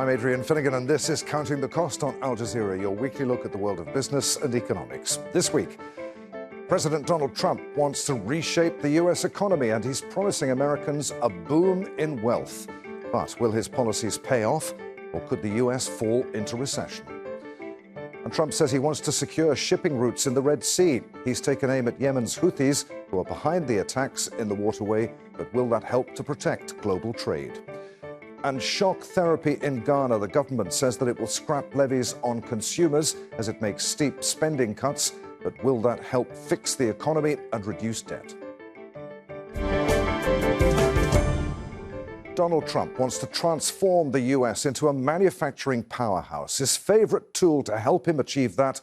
I'm Adrian Finnegan, and this is Counting the Cost on AlJazeera, your weekly look at the world of business and economics. This week, President Donald Trump wants to reshape the U.S. economy, and he's promising Americans a boom in wealth. But will his policies pay off, or could the U.S. fall into recession? And Trump says he wants to secure shipping routes in the Red Sea. He's taken aim at Yemen's Houthis, who are behind the attacks in the waterway, but will that help to protect global trade? And shock therapy in Ghana. The government says that it will scrap levies on consumers as it makes steep spending cuts. But will that help fix the economy and reduce debt? Donald Trump wants to transform the U.S. into a manufacturing powerhouse. His favorite tool to help him achieve that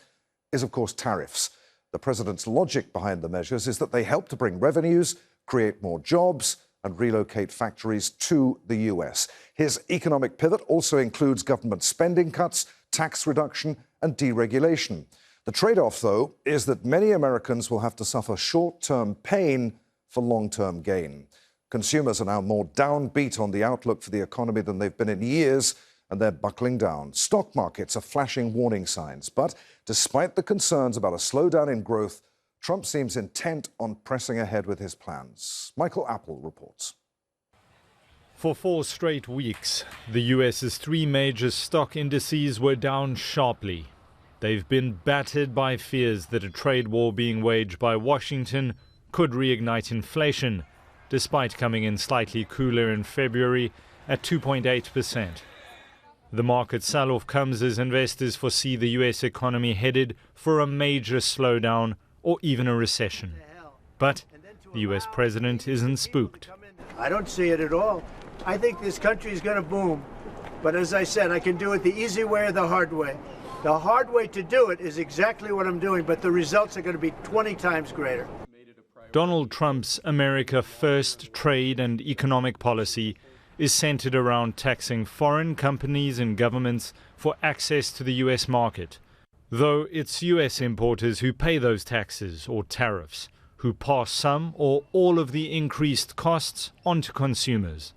is, of course, tariffs. The president's logic behind the measures is that they help to bring revenues, create more jobs, and relocate factories to the U.S. His economic pivot also includes government spending cuts, tax reduction, and deregulation. The trade-off, though, is that many Americans will have to suffer short-term pain for long-term gain. Consumers are now more downbeat on the outlook for the economy than they've been in years, and they're buckling down. Stock markets are flashing warning signs. But despite the concerns about a slowdown in growth, Trump seems intent on pressing ahead with his plans. Michael Apple reports. For 4 straight weeks, the US's 3 major stock indices were down sharply. They've been battered by fears that a trade war being waged by Washington could reignite inflation, despite coming in slightly cooler in February at 2.8%. The market sell-off comes as investors foresee the US economy headed for a major slowdown or even a recession. But the US president isn't spooked. I don't see it at all. I think this country is going to boom. But as I said, I can do it the easy way or the hard way. The hard way to do it is exactly what I'm doing, but the results are going to be 20 times greater. Donald Trump's America First trade and economic policy is centered around taxing foreign companies and governments for access to the US market. Though it's US importers who pay those taxes or tariffs, who pass some or all of the increased costs onto consumers.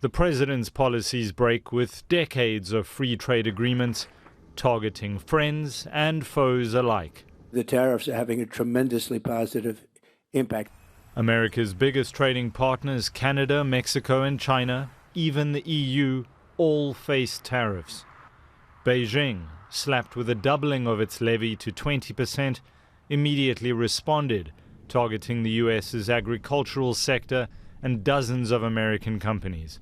The president's policies break with decades of free trade agreements, targeting friends and foes alike. The tariffs are having a tremendously positive impact. America's biggest trading partners, Canada, Mexico and China, even the EU, all face tariffs. Beijing, slapped with a doubling of its levy to 20%, immediately responded, targeting the US's agricultural sector and dozens of American companies.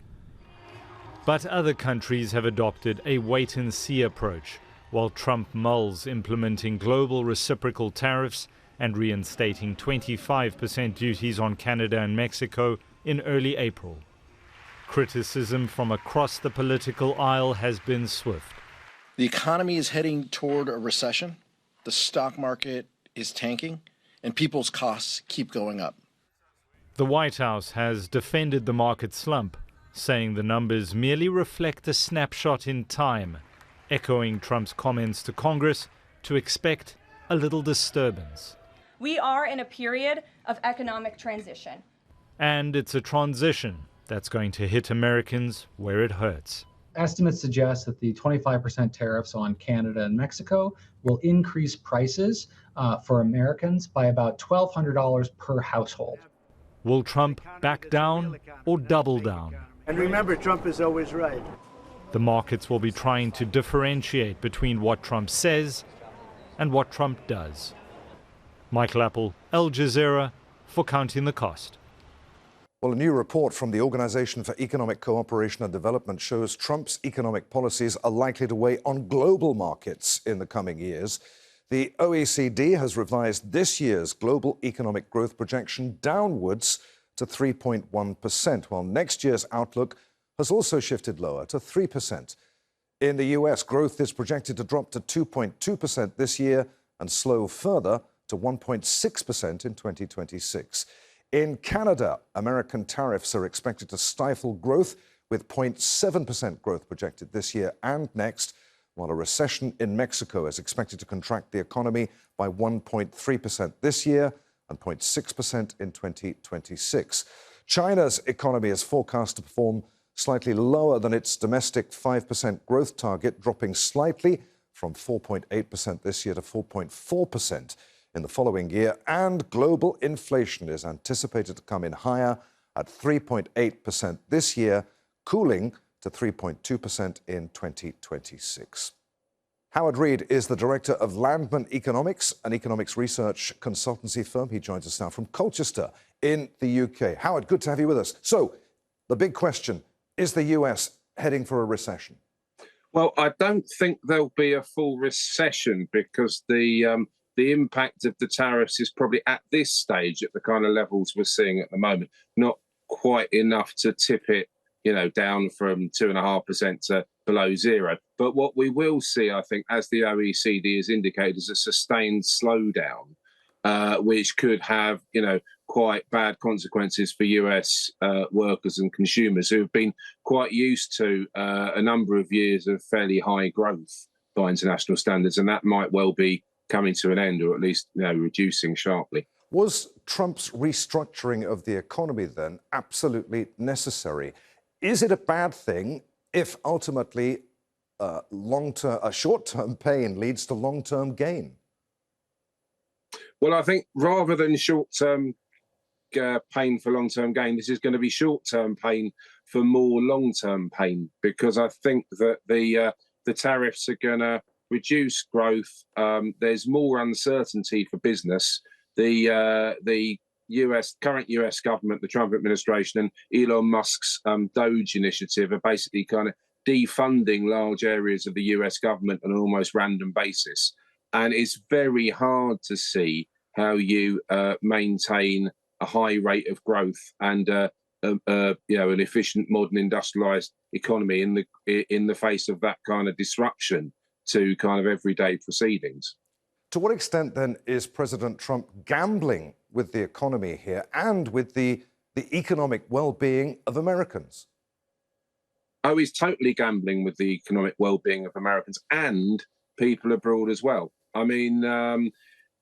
But other countries have adopted a wait-and-see approach, while Trump mulls implementing global reciprocal tariffs and reinstating 25% duties on Canada and Mexico in early April. Criticism from across the political aisle has been swift. The economy is heading toward a recession, the stock market is tanking, and people's costs keep going up. The White House has defended the market slump, saying the numbers merely reflect a snapshot in time, echoing Trump's comments to Congress to expect a little disturbance. We are in a period of economic transition. And it's a transition that's going to hit Americans where it hurts. Estimates suggest that the 25% tariffs on Canada and Mexico will increase prices for Americans by about $1,200 per household. Will Trump back down or double down? And remember, Trump is always right. The markets will be trying to differentiate between what Trump says and what Trump does. Michael Apple, AlJazeera, for Counting the Cost. Well, a new report from the Organization for Economic Cooperation and Development shows Trump's economic policies are likely to weigh on global markets in the coming years. The OECD has revised this year's global economic growth projection downwards to 3.1%, while next year's outlook has also shifted lower to 3%. In the US, growth is projected to drop to 2.2% this year and slow further to 1.6% in 2026. In Canada, American tariffs are expected to stifle growth, with 0.7% growth projected this year and next, while a recession in Mexico is expected to contract the economy by 1.3% this year and 0.6% in 2026. China's economy is forecast to perform slightly lower than its domestic 5% growth target, dropping slightly from 4.8% this year to 4.4% in the following year. And global inflation is anticipated to come in higher at 3.8% this year, cooling to 3.2% in 2026. Howard Reed is the director of Landman Economics, an economics research consultancy firm. He joins us now from Colchester in the UK. Howard, good to have you with us. So, the big question, is the US heading for a recession? Well, I don't think there'll be a full recession because the impact of the tariffs is probably at this stage, at the kind of levels we're seeing at the moment, not quite enough to tip it, down from 2.5% to below zero. But what we will see, I think, as the OECD has indicated, is a sustained slowdown, which could have, quite bad consequences for US workers and consumers who have been quite used to a number of years of fairly high growth by international standards, and that might well be coming to an end, or at least reducing sharply. Was Trump's restructuring of the economy then absolutely necessary? Is it a bad thing if ultimately short-term pain leads to long-term gain? Well, I think rather than short-term pain for long-term gain, this is going to be short-term pain for more long-term pain, because I think that the tariffs are going to reduce growth. There's more uncertainty for business. The current US government, the Trump administration, and Elon Musk's DOGE initiative are basically kind of defunding large areas of the US government on an almost random basis. And it's very hard to see how you maintain a high rate of growth and an efficient, modern, industrialized economy in the face of that kind of disruption to kind of everyday proceedings. To what extent, then, is President Trump gambling with the economy here and with the economic well-being of Americans? Oh, he's totally gambling with the economic well-being of Americans and people abroad as well. I mean, the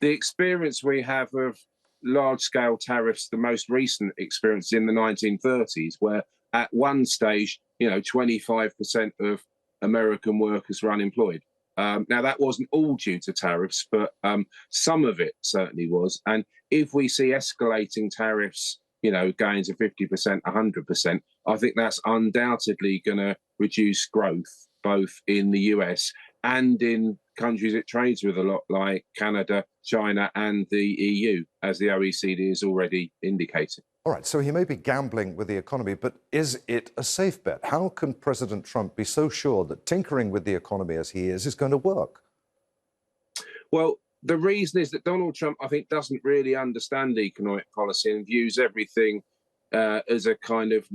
experience we have of large-scale tariffs, the most recent experience in the 1930s, where at one stage, 25% of American workers were unemployed. Now, that wasn't all due to tariffs, but some of it certainly was. And if we see escalating tariffs, going to 50%, 100%, I think that's undoubtedly going to reduce growth, both in the US and in countries it trades with a lot, like Canada, China, and the EU, as the OECD has already indicated. All right, so he may be gambling with the economy, but is it a safe bet? How can President Trump be so sure that tinkering with the economy as he is going to work? Well, the reason is that Donald Trump, I think, doesn't really understand economic policy and views everything as a kind of,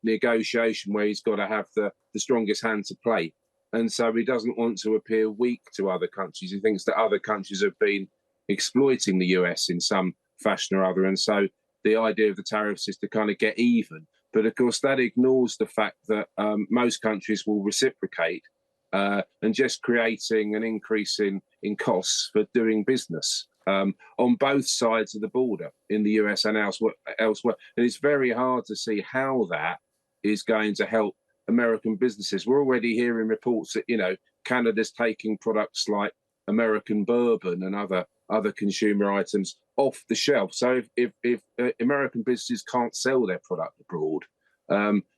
negotiation where he's got to have the strongest hand to play. And so he doesn't want to appear weak to other countries. He thinks that other countries have been exploiting the US in some fashion or other. And so the idea of the tariffs is to kind of get even. But of course, that ignores the fact that most countries will reciprocate and just creating an increase in costs for doing business on both sides of the border in the US and elsewhere. And it's very hard to see how that is going to help American businesses. We're already hearing reports that, Canada's taking products like American bourbon and other consumer items off the shelf. So if American businesses can't sell their product abroad,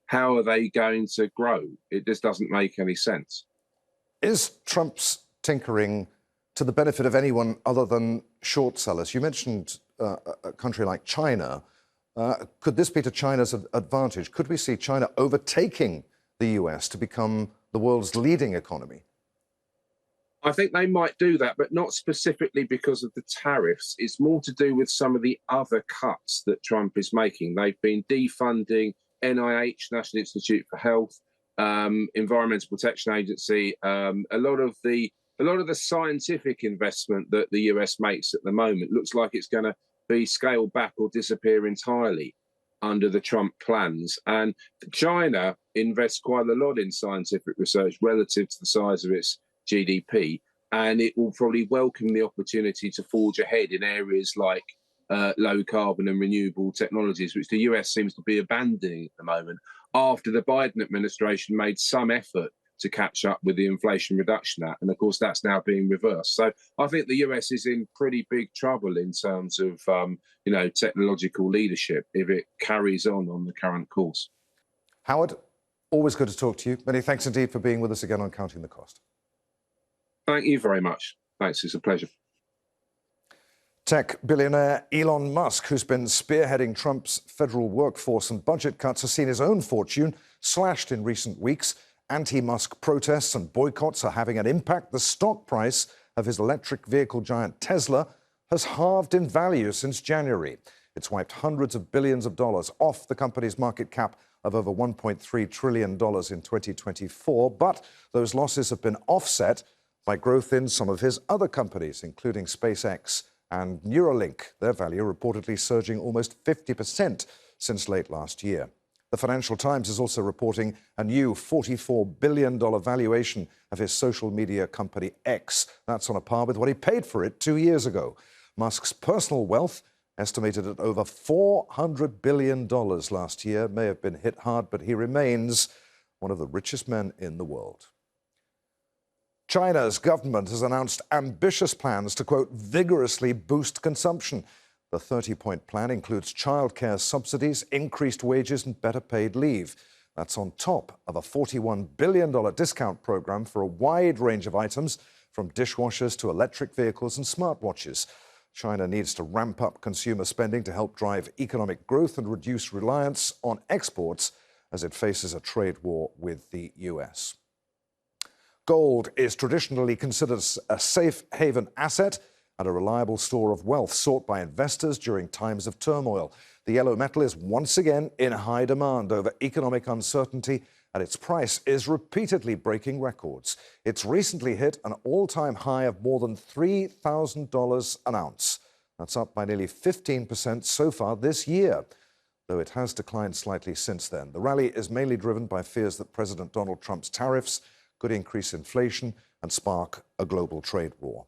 how are they going to grow? It just doesn't make any sense. Is Trump's tinkering to the benefit of anyone other than short sellers? You mentioned a country like China. Could this be to China's advantage? Could we see China overtaking the US to become the world's leading economy? I think they might do that, but not specifically because of the tariffs. It's more to do with some of the other cuts that Trump is making. They've been defunding NIH, National Institute for Health, Environmental Protection Agency, a lot of the scientific investment that the US makes at the moment looks like it's going to be scaled back or disappear entirely under the Trump plans. And China invests quite a lot in scientific research relative to the size of its GDP, and it will probably welcome the opportunity to forge ahead in areas like low carbon and renewable technologies, which the US seems to be abandoning at the moment after the Biden administration made some effort to catch up with the Inflation Reduction Act. And of course, that's now being reversed. So I think the US is in pretty big trouble in terms of, technological leadership if it carries on the current course. Howard, always good to talk to you. Many thanks indeed for being with us again on Counting the Cost. Thank you very much. Thanks, it's a pleasure. Tech billionaire Elon Musk, who's been spearheading Trump's federal workforce and budget cuts, has seen his own fortune slashed in recent weeks. Anti-Musk protests and boycotts are having an impact. The stock price of his electric vehicle giant Tesla has halved in value since January. It's wiped hundreds of billions of dollars off the company's market cap of over $1.3 trillion in 2024. But those losses have been offset by growth in some of his other companies, including SpaceX and Neuralink, their value reportedly surging almost 50% since late last year. The Financial Times is also reporting a new $44 billion valuation of his social media company X. That's on a par with what he paid for it 2 years ago. Musk's personal wealth, estimated at over $400 billion last year, may have been hit hard, but he remains one of the richest men in the world. China's government has announced ambitious plans to, quote, vigorously boost consumption. The 30-point plan includes childcare subsidies, increased wages and better paid leave. That's on top of a $41 billion discount program for a wide range of items, from dishwashers to electric vehicles and smartwatches. China needs to ramp up consumer spending to help drive economic growth and reduce reliance on exports as it faces a trade war with the US. Gold is traditionally considered a safe haven asset and a reliable store of wealth sought by investors during times of turmoil. The yellow metal is once again in high demand over economic uncertainty, and its price is repeatedly breaking records. It's recently hit an all-time high of more than $3,000 an ounce. That's up by nearly 15% so far this year, though it has declined slightly since then. The rally is mainly driven by fears that President Donald Trump's tariffs could increase inflation and spark a global trade war.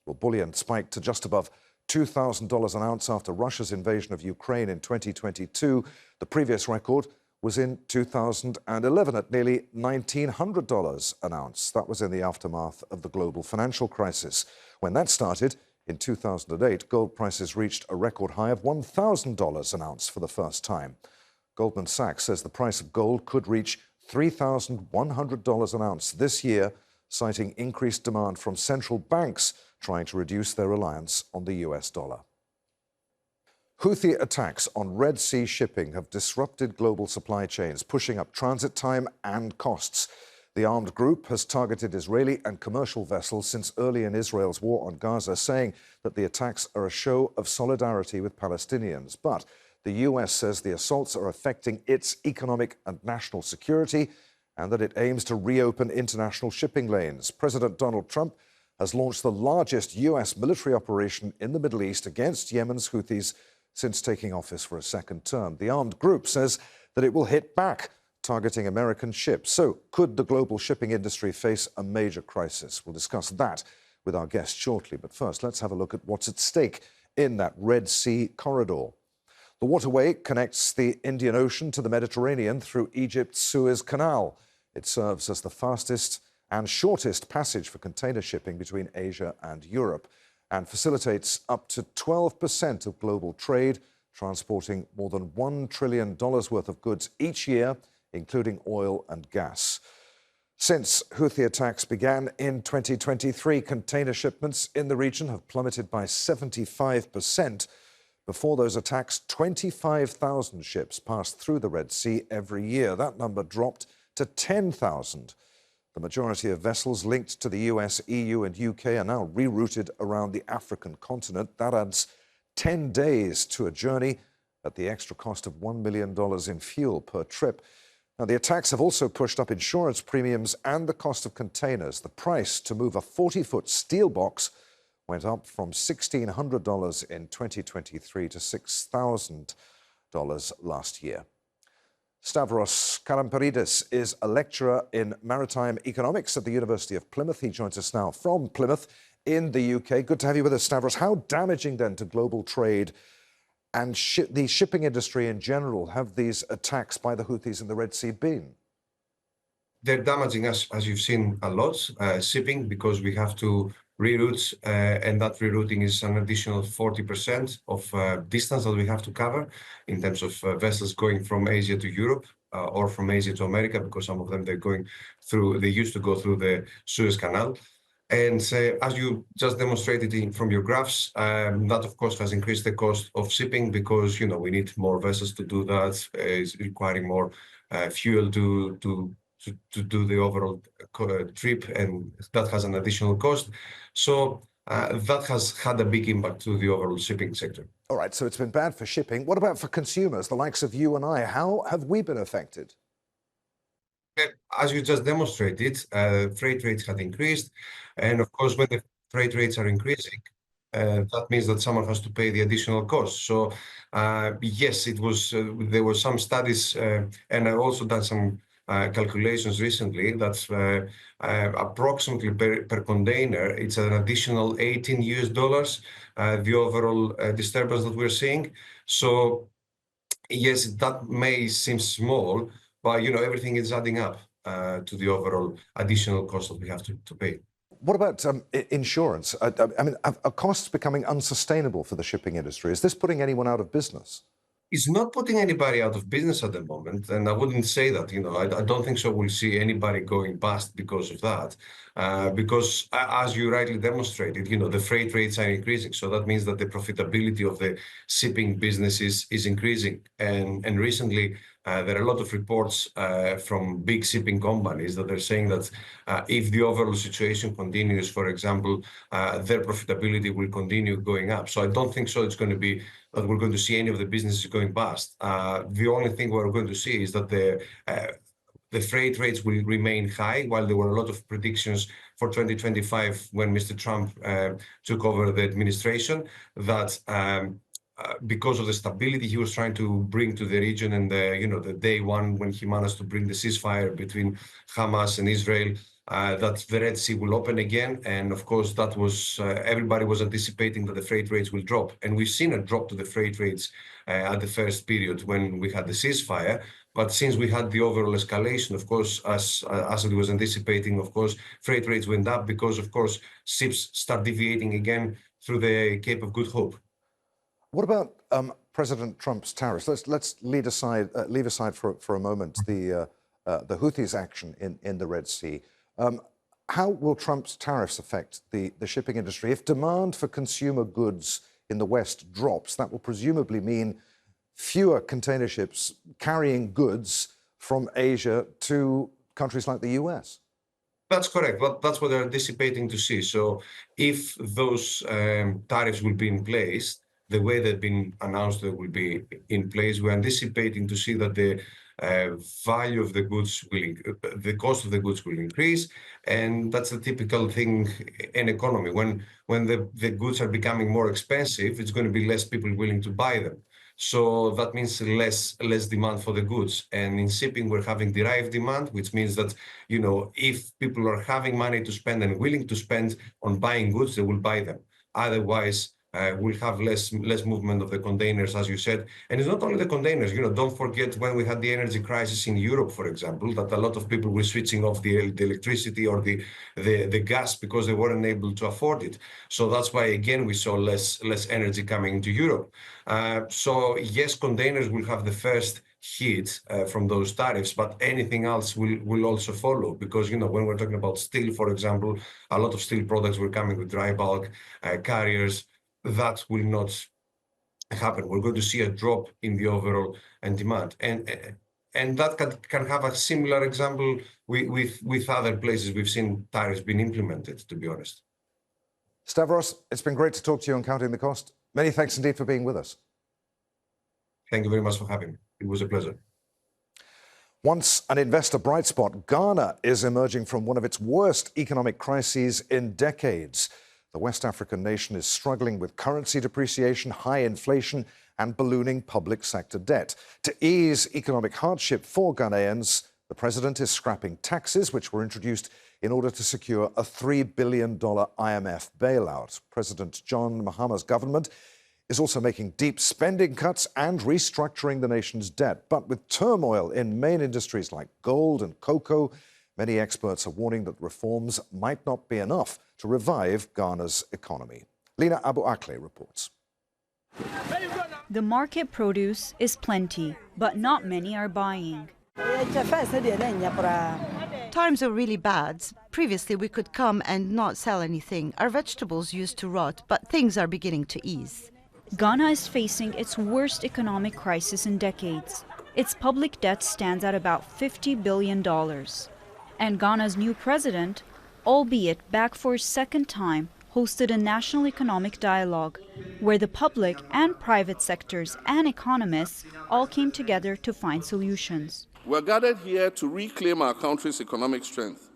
Well, bullion spiked to just above $2,000 an ounce after Russia's invasion of Ukraine in 2022. The previous record was in 2011 at nearly $1,900 an ounce. That was in the aftermath of the global financial crisis. When that started, in 2008, gold prices reached a record high of $1,000 an ounce for the first time. Goldman Sachs says the price of gold could reach $3,100 an ounce this year, citing increased demand from central banks trying to reduce their reliance on the US dollar. Houthi attacks on Red Sea shipping have disrupted global supply chains, pushing up transit time and costs. The armed group has targeted Israeli and commercial vessels since early in Israel's war on Gaza, saying that the attacks are a show of solidarity with Palestinians. But the US says the assaults are affecting its economic and national security and that it aims to reopen international shipping lanes. President Donald Trump has launched the largest US military operation in the Middle East against Yemen's Houthis since taking office for a second term. The armed group says that it will hit back, targeting American ships. So could the global shipping industry face a major crisis? We'll discuss that with our guest shortly. But first, let's have a look at what's at stake in that Red Sea corridor. The waterway connects the Indian Ocean to the Mediterranean through Egypt's Suez Canal. It serves as the fastest and shortest passage for container shipping between Asia and Europe, and facilitates up to 12% of global trade, transporting more than $1 trillion worth of goods each year, including oil and gas. Since Houthi attacks began in 2023, container shipments in the region have plummeted by 75%. Before those attacks, 25,000 ships passed through the Red Sea every year. That number dropped to 10,000. The majority of vessels linked to the US, EU and UK are now rerouted around the African continent. That adds 10 days to a journey at the extra cost of $1 million in fuel per trip. Now, the attacks have also pushed up insurance premiums and the cost of containers. The price to move a 40-foot steel box went up from $1,600 in 2023 to $6,000 last year. Stavros Karamperidis is a lecturer in maritime economics at the University of Plymouth. He joins us now from Plymouth in the UK. Good to have you with us, Stavros. How damaging then to global trade and the shipping industry in general have these attacks by the Houthis in the Red Sea been? They're damaging us, as you've seen, a lot, shipping, because we have to reroute, and that rerouting is an additional 40% of distance that we have to cover in terms of vessels going from Asia to Europe or from Asia to America, because some of them they used to go through the Suez Canal. And as you just demonstrated from your graphs, that of course has increased the cost of shipping, because we need more vessels to do that. It's requiring more fuel to do the overall trip, and that has an additional cost. So that has had a big impact to the overall shipping sector. All right, so it's been bad for shipping. What about for consumers, the likes of you and I? How have we been affected? As you just demonstrated, freight rates have increased. And of course, when the freight rates are increasing, that means that someone has to pay the additional cost. So yes, it was. There were some studies, and I've also done some calculations recently. That's approximately per container, it's an additional $18, the overall disturbance that we're seeing. So yes, that may seem small, but everything is adding up to the overall additional cost that we have to pay. What about insurance? I mean, are costs becoming unsustainable for the shipping industry? Is this putting anyone out of business? It's not putting anybody out of business at the moment, and I wouldn't say that. I don't think so. We'll see anybody going bust because of that, because as you rightly demonstrated, the freight rates are increasing. So that means that the profitability of the shipping business is increasing. And recently, there are a lot of reports from big shipping companies that are saying that if the overall situation continues, for example, their profitability will continue going up. So I don't think so. It's going to be that we're going to see any of the businesses going bust. The only thing we're going to see is that the freight rates will remain high, while there were a lot of predictions for 2025 when Mr. Trump took over the administration, that because of the stability he was trying to bring to the region, and the day one when he managed to bring the ceasefire between Hamas and Israel, that the Red Sea will open again. And of course, that was everybody was anticipating that the freight rates will drop. And we've seen a drop to the freight rates at the first period when we had the ceasefire. But since we had the overall escalation, of course, as it was anticipating, of course, freight rates went up because, of course, ships start deviating again through the Cape of Good Hope. What about President Trump's tariffs? Let's leave aside for a moment the Houthis' action in the Red Sea. How will Trump's tariffs affect the shipping industry? If demand for consumer goods in the West drops, that will presumably mean fewer container ships carrying goods from Asia to countries like the US. That's correct. That's what they're anticipating to see. So if those tariffs will be in place, the way they've been announced they will be in place, we're anticipating to see that the value of the goods the cost of the goods will increase. And that's a typical thing in economy. When the goods are becoming more expensive, it's going to be less people willing to buy them. So that means less demand for the goods. And in shipping, we're having derived demand, which means that, if people are having money to spend and willing to spend on buying goods, they will buy them. Otherwise, we'll have less movement of the containers, as you said. And it's not only the containers. Don't forget when we had the energy crisis in Europe, for example, that a lot of people were switching off the electricity or the gas because they weren't able to afford it. So that's why, again, we saw less energy coming into Europe. So yes, containers will have the first hit from those tariffs, but anything else will also follow, because when we're talking about steel, for example, a lot of steel products were coming with dry bulk carriers. That will not happen. We're going to see a drop in the overall demand, and that can have a similar example with other places we've seen tariffs being implemented, to be honest. Stavros, it's been great to talk to you on Counting the Cost. Many thanks indeed for being with us. Thank you very much for having me. It was a pleasure. Once an investor bright spot, Ghana is emerging from one of its worst economic crises in decades. The West African nation is struggling with currency depreciation, high inflation, and ballooning public sector debt. To ease economic hardship for Ghanaians, the president is scrapping taxes, which were introduced in order to secure a $3 billion IMF bailout. President John Mahama's government is also making deep spending cuts and restructuring the nation's debt. But with turmoil in main industries like gold and cocoa, many experts are warning that reforms might not be enough to revive Ghana's economy. Lina Abu Akleh reports. The market produce is plenty, but not many are buying. Times are really bad. Previously, we could come and not sell anything. Our vegetables used to rot, but things are beginning to ease. Ghana is facing its worst economic crisis in decades. Its public debt stands at about $50 billion. And Ghana's new president, albeit back for a second time, hosted a national economic dialogue where the public and private sectors and economists all came together to find solutions. We're gathered here to reclaim our country's economic strength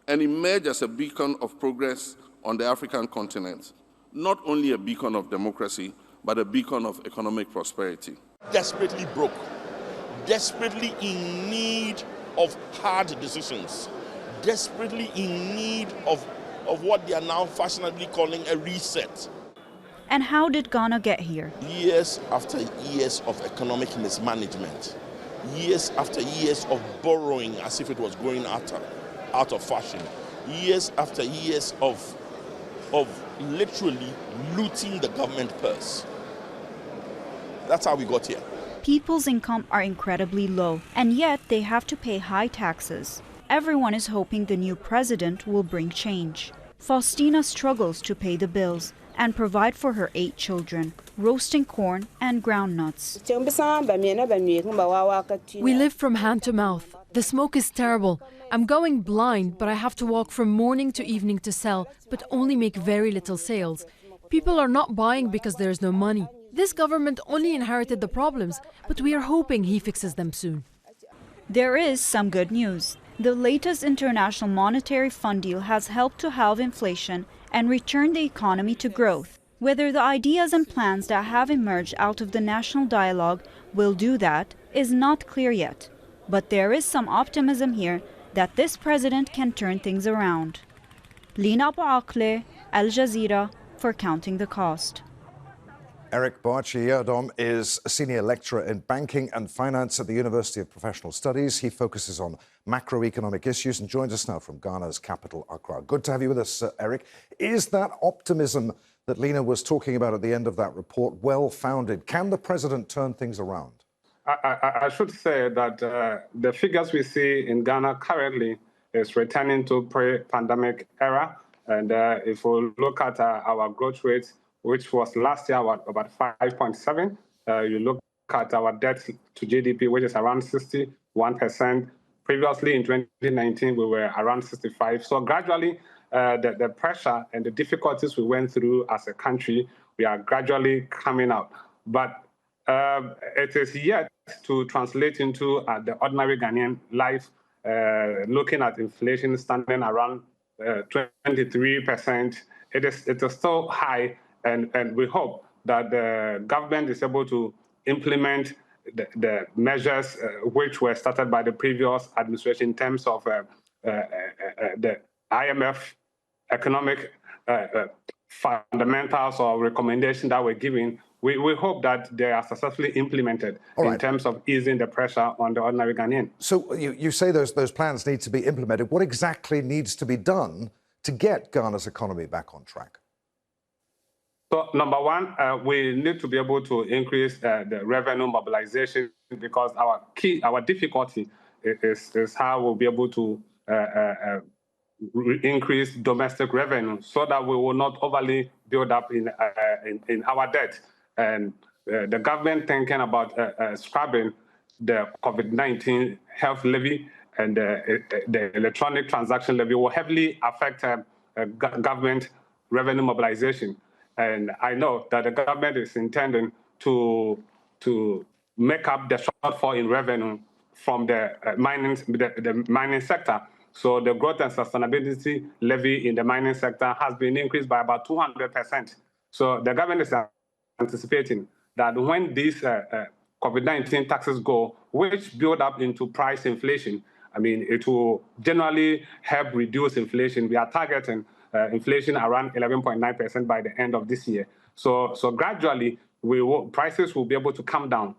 and emerge as a beacon of progress on the African continent. Not only a beacon of democracy, but a beacon of economic prosperity. Desperately broke, desperately in need of hard decisions, desperately in need of what they are now fashionably calling a reset. And how did Ghana get here? Years after years of economic mismanagement, years after years of borrowing as if it was going out of fashion, years after years of literally looting the government purse. That's how we got here. People's income are incredibly low, and yet they have to pay high taxes. Everyone is hoping the new president will bring change. Faustina struggles to pay the bills and provide for her 8 children, roasting corn and groundnuts. We live from hand to mouth. The smoke is terrible. I'm going blind, but I have to walk from morning to evening to sell, but only make very little sales. People are not buying because there is no money. This government only inherited the problems, but we are hoping he fixes them soon. There is some good news. The latest International Monetary Fund deal has helped to halve inflation and return the economy to growth. Whether the ideas and plans that have emerged out of the national dialogue will do that is not clear yet. But there is some optimism here that this president can turn things around. Lina Abu Akleh, AlJazeera, for Counting the Cost. Eric Boakye-Yiadom is a senior lecturer in banking and finance at the University of Professional Studies. He focuses on macroeconomic issues and joins us now from Ghana's capital, Accra. Good to have you with us, Eric. Is that optimism that Lina was talking about at the end of that report well-founded? Can the president turn things around? I should say that the figures we see in Ghana currently is returning to pre-pandemic era. And if we look at our growth rate, which was last year about 5.7. You look at our debt to GDP, which is around 61%. Previously, in 2019, we were around 65. So gradually, the pressure and the difficulties we went through as a country, we are gradually coming out. But it is yet to translate into the ordinary Ghanaian life, looking at inflation standing around 23%. It is still high. And we hope that the government is able to implement the measures which were started by the previous administration in terms of the IMF economic fundamentals or recommendations that were given. We hope that they are successfully implemented in terms of easing the pressure on the ordinary Ghanaian. So you say those plans need to be implemented. What exactly needs to be done to get Ghana's economy back on track? So, number one, we need to be able to increase the revenue mobilization because our difficulty is how we'll be able to increase domestic revenue so that we will not overly build up in our debt. And the government thinking about scrapping the COVID-19 health levy and the electronic transaction levy will heavily affect government revenue mobilization. And I know that the government is intending to make up the shortfall in revenue from the mining sector. So the growth and sustainability levy in the mining sector has been increased by about 200%. So the government is anticipating that when these COVID-19 taxes go, which build up into price inflation, I mean, it will generally help reduce inflation. We are targeting inflation around 11.9% by the end of this year. So gradually, prices will be able to come down.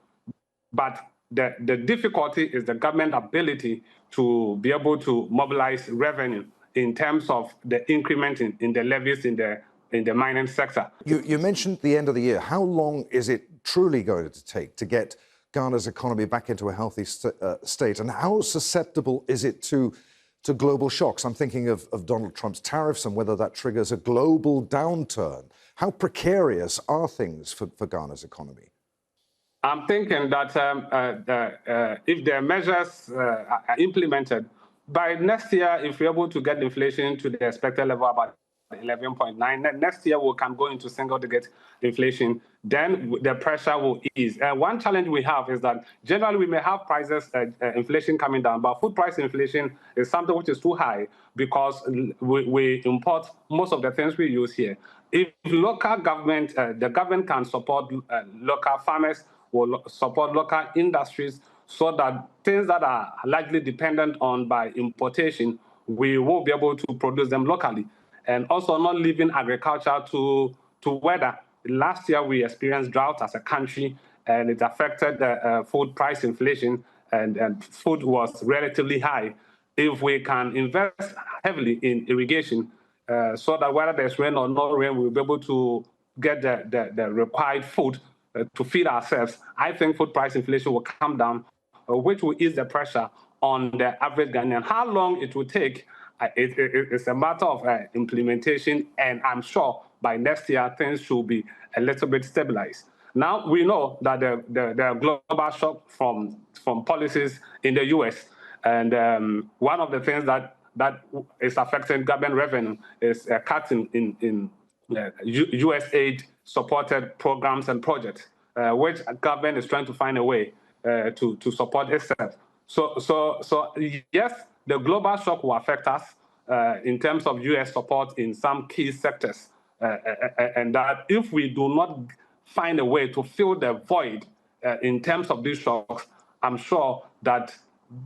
But the difficulty is the government ability to be able to mobilize revenue in terms of the increment in the levies in the mining sector. You mentioned the end of the year. How long is it truly going to take to get Ghana's economy back into a healthy state? And how susceptible is it to global shocks? I'm thinking of Donald Trump's tariffs and whether that triggers a global downturn. How precarious are things for Ghana's economy? I'm thinking that if the measures are implemented, by next year, if we're able to get inflation to the expected level about 11.9, next year we can go into single-digit inflation, then the pressure will ease. One challenge we have is that generally we may have prices, inflation coming down, but food price inflation is something which is too high because we import most of the things we use here. If local government, the government can support local farmers, will support local industries so that things that are largely dependent on by importation, we will be able to produce them locally. And also not leaving agriculture to weather. Last year, we experienced drought as a country, and it affected the food price inflation, and food was relatively high. If we can invest heavily in irrigation, so that whether there's rain or no rain, we'll be able to get the required food to feed ourselves, I think food price inflation will come down, which will ease the pressure on the average Ghanaian. How long it will take, it's a matter of implementation, and I'm sure by next year things should be a little bit stabilized. Now we know that the global shock from policies in the U.S. and one of the things that is affecting government revenue is a cut in U.S. aid-supported programs and projects, which government is trying to find a way to support itself. So yes, the global shock will affect us in terms of U.S. support in some key sectors, and that if we do not find a way to fill the void in terms of these shocks, I'm sure that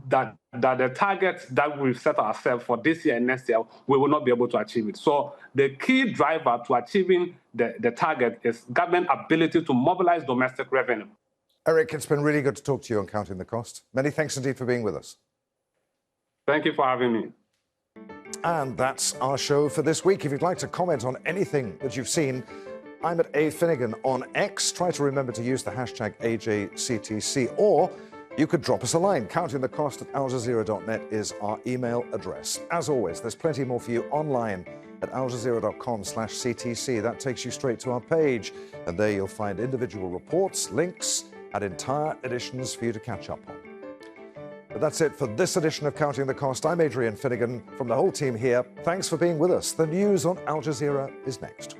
the targets that we've set ourselves for this year and next year, we will not be able to achieve it. So the key driver to achieving the target is government ability to mobilize domestic revenue. Eric, it's been really good to talk to you on Counting the Cost. Many thanks indeed for being with us. Thank you for having me. And that's our show for this week. If you'd like to comment on anything that you've seen, I'm at A. Finnegan on X. Try to remember to use the hashtag AJCTC, or you could drop us a line. Countingthecost@aljazeera.net is our email address. As always, there's plenty more for you online at aljazeera.com/CTC. That takes you straight to our page, and there you'll find individual reports, links, and entire editions for you to catch up on. But that's it for this edition of Counting the Cost. I'm Adrian Finnegan from the whole team here. Thanks for being with us. The news on Al Jazeera is next.